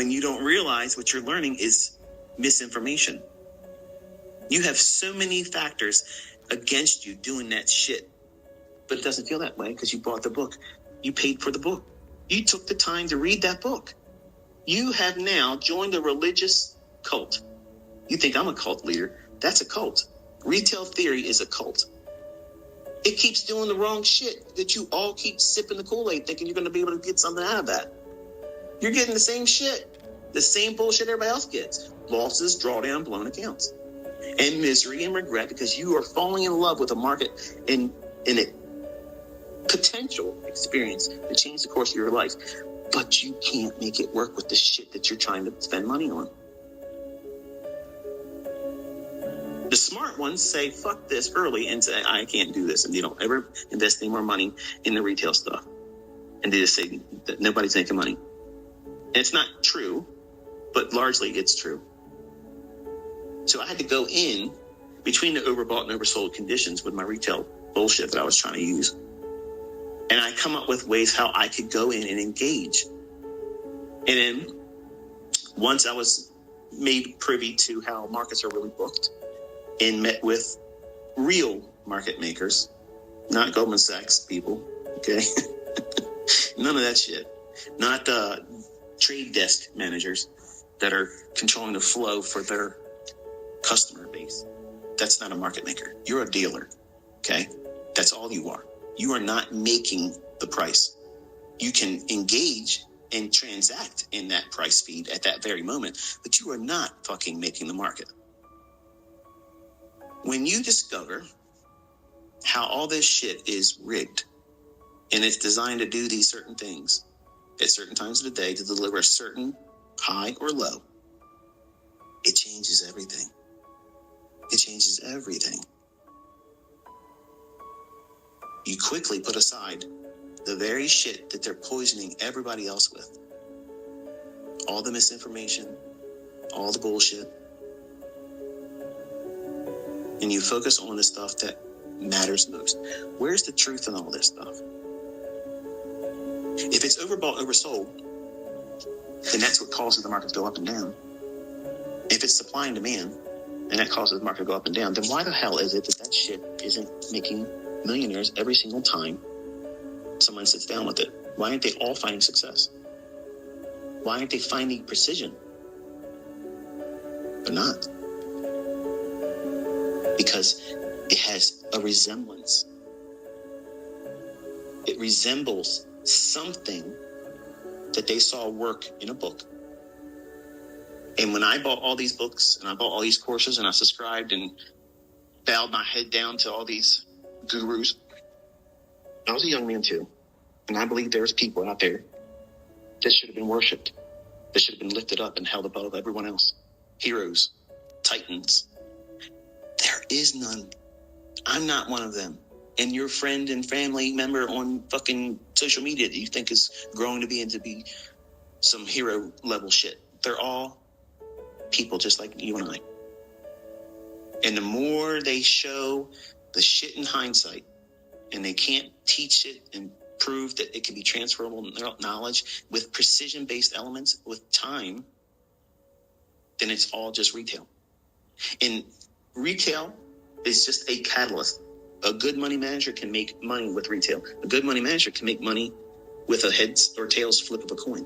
when you don't realize what you're learning is misinformation. You have so many factors against you doing that shit, but it doesn't feel that way because you bought the book. You paid for the book. You took the time to read that book. You have now joined a religious cult. You think I'm a cult leader. That's a cult. Retail theory is a cult. It keeps doing the wrong shit that you all keep sipping the Kool-Aid thinking you're going to be able to get something out of that. You're getting the same shit. The same bullshit everybody else gets. Losses, drawdown, blown accounts. And misery and regret because you are falling in love with a market in a potential experience to change the course of your life. But you can't make it work with the shit that you're trying to spend money on. The smart ones say, fuck this early and say, I can't do this. And they don't ever invest any more money in the retail stuff. And they just say that nobody's making money. And it's not true, but largely it's true. So I had to go in between the overbought and oversold conditions with my retail bullshit that I was trying to use. And I come up with ways how I could go in and engage. And then once I was made privy to how markets are really booked and met with real market makers, not Goldman Sachs people, okay? None of that shit. Not trade desk managers that are controlling the flow for their customer base. That's not a market maker. You're a dealer, okay? That's all you are. You are not making the price. You can engage and transact in that price feed at that very moment, but you are not fucking making the market. When you discover how all this shit is rigged and it's designed to do these certain things at certain times of the day to deliver a certain high or low, it changes everything. It changes everything. You quickly put aside the very shit that they're poisoning everybody else with. All the misinformation, all the bullshit. And you focus on the stuff that matters most. Where's the truth in all this stuff? If it's overbought, oversold, then that's what causes the market to go up and down. If it's supply and demand, and that causes the market to go up and down, then why the hell is it that that shit isn't making millionaires every single time someone sits down with it? Why aren't they all finding success? Why aren't they finding precision? They're not. Because it has a resemblance. It resembles something that they saw work in a book. And when I bought all these books and I bought all these courses and I subscribed and bowed my head down to all these gurus, I was a young man too. And I believe there's people out there that should have been worshipped, that should have been lifted up and held above everyone else. Heroes, titans. There is none. I'm not one of them. And your friend and family member on fucking social media that you think is growing to be some hero level shit. They're all people just like you and I. And the more they show the shit in hindsight, and they can't teach it and prove that it can be transferable knowledge with precision-based elements with time, then it's all just retail. And retail is just a catalyst. A good money manager can make money with retail. A good money manager can make money with a heads or tails flip of a coin.